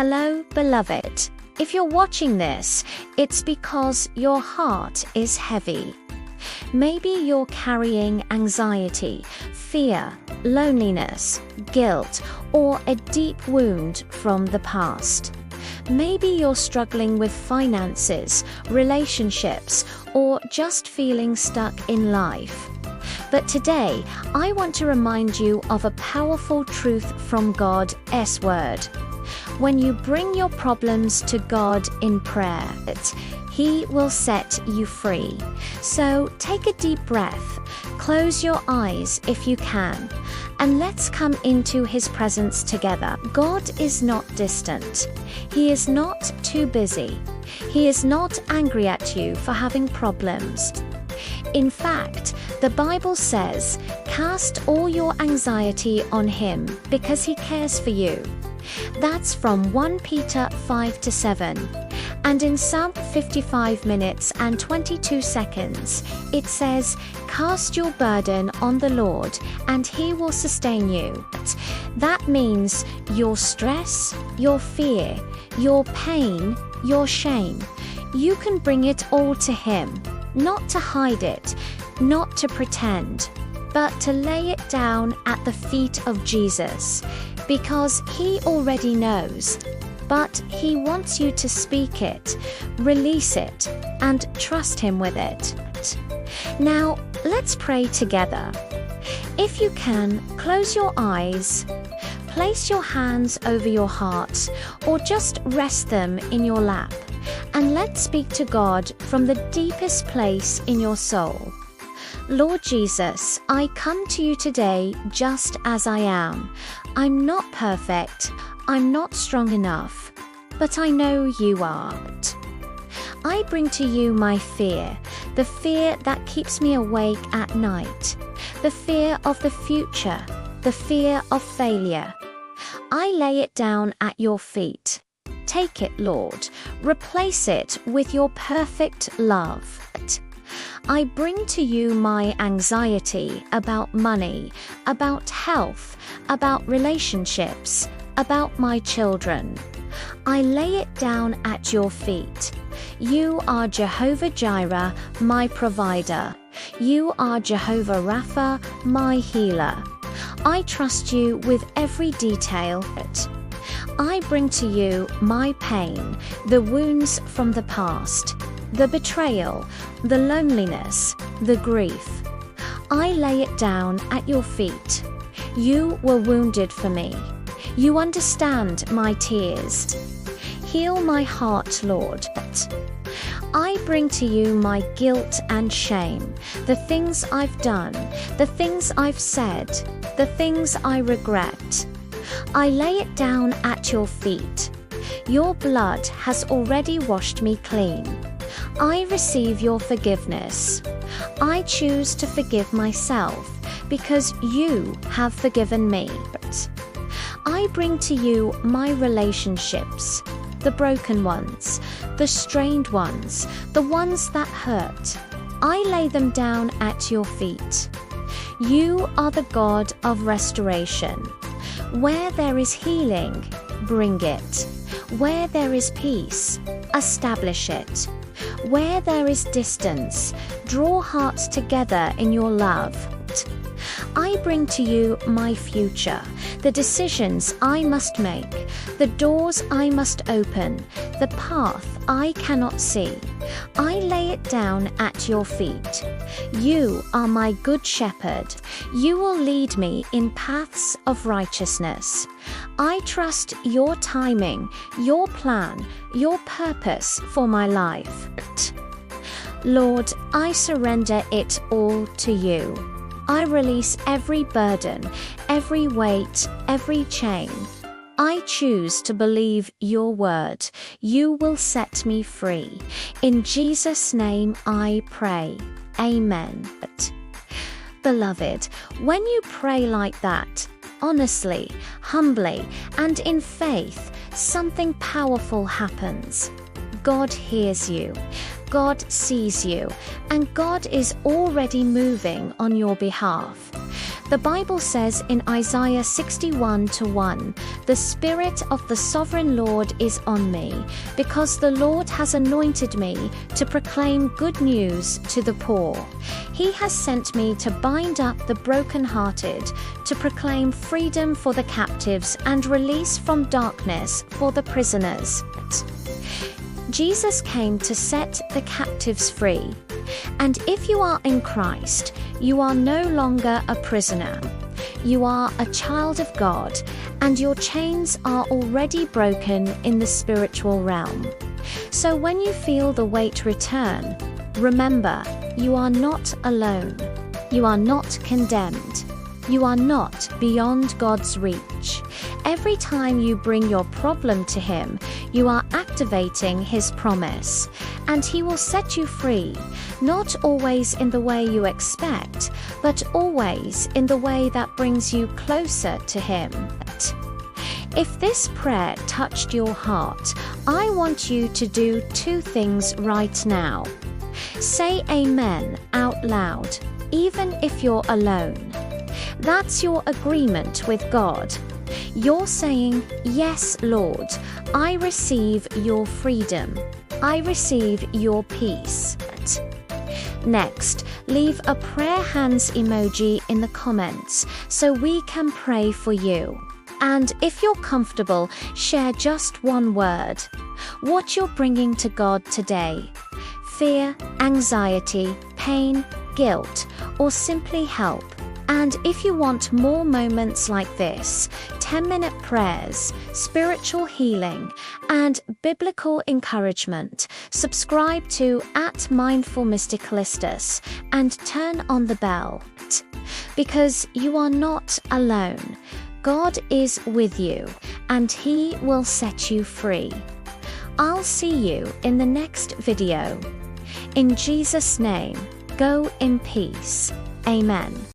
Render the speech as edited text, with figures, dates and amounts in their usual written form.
Hello, beloved. If you're watching this, it's because your heart is heavy. Maybe you're carrying anxiety, fear, loneliness, guilt, or a deep wound from the past. Maybe you're struggling with finances, relationships, or just feeling stuck in life. But today, I want to remind you of a powerful truth from God's Word. When you bring your problems to God in prayer, He will set you free. So take a deep breath, close your eyes if you can, and let's come into His presence together. God is not distant. He is not too busy. He is not angry at you for having problems. In fact, the Bible says, "Cast all your anxiety on Him because He cares for you." That's from 1 Peter 5-7. And in Psalm 55 minutes and 22 seconds, it says, "Cast your burden on the Lord, and He will sustain you." That means your stress, your fear, your pain, your shame. You can bring it all to Him, not to hide it, not to pretend, but to lay it down at the feet of Jesus, because He already knows. But He wants you to speak it, release it, and trust Him with it. Now, let's pray together. If you can, close your eyes, place your hands over your heart, or just rest them in your lap, and let's speak to God from the deepest place in your soul. Lord Jesus, I come to you today just as I am. I'm not perfect. I'm not strong enough, but I know you are. I bring to you my fear, the fear that keeps me awake at night, the fear of the future, the fear of failure. I lay it down at your feet. Take it, Lord. Replace it with your perfect love. I bring to you my anxiety about money, about health, about relationships, about my children. I lay it down at your feet. You are Jehovah Jireh, my provider. You are Jehovah Rapha, my healer. I trust you with every detail. I bring to you my pain, the wounds from the past, the betrayal, the loneliness, the grief. I lay it down at your feet. You were wounded for me. You understand my tears. Heal my heart, Lord. I bring to you my guilt and shame, the things I've done, the things I've said, the things I regret. I lay it down at your feet. Your blood has already washed me clean. I receive your forgiveness. I choose to forgive myself because you have forgiven me. I bring to you my relationships, the broken ones, the strained ones, the ones that hurt. I lay them down at your feet. You are the God of restoration. Where there is healing, bring it. Where there is peace, establish it. Where there is distance, draw hearts together in your love. I bring to you my future, the decisions I must make, the doors I must open, the path I cannot see. I lay it down at your feet. You are my good shepherd. You will lead me in paths of righteousness. I trust your timing, your plan, your purpose for my life. Lord, I surrender it all to you. I release every burden, every weight, every chain. I choose to believe your word. You will set me free. In Jesus' name I pray. Amen. Beloved, when you pray like that, honestly, humbly, and in faith, something powerful happens. God hears you. God sees you, and God is already moving on your behalf. The Bible says in Isaiah 61:1, "The Spirit of the Sovereign Lord is on me, because the Lord has anointed me to proclaim good news to the poor. He has sent me to bind up the brokenhearted, to proclaim freedom for the captives and release from darkness for the prisoners." Jesus came to set the captives free. And if you are in Christ, you are no longer a prisoner. You are a child of God, and your chains are already broken in the spiritual realm. So when you feel the weight return, remember, you are not alone. You are not condemned. You are not beyond God's reach. Every time you bring your problem to Him, you are activating His promise, and He will set you free, not always in the way you expect, but always in the way that brings you closer to Him. If this prayer touched your heart, I want you to do two things right now. Say Amen out loud, even if you're alone. That's your agreement with God. You're saying, "Yes, Lord, I receive your freedom. I receive your peace." Next, leave a prayer hands emoji in the comments so we can pray for you. And if you're comfortable, share just one word. What you're bringing to God today. Fear, anxiety, pain, guilt, or simply help. And if you want more moments like this, 10-minute prayers, spiritual healing, and biblical encouragement, subscribe to @MindfulMysticalistus and turn on the bell. Because you are not alone. God is with you, and He will set you free. I'll see you in the next video. In Jesus' name, go in peace. Amen.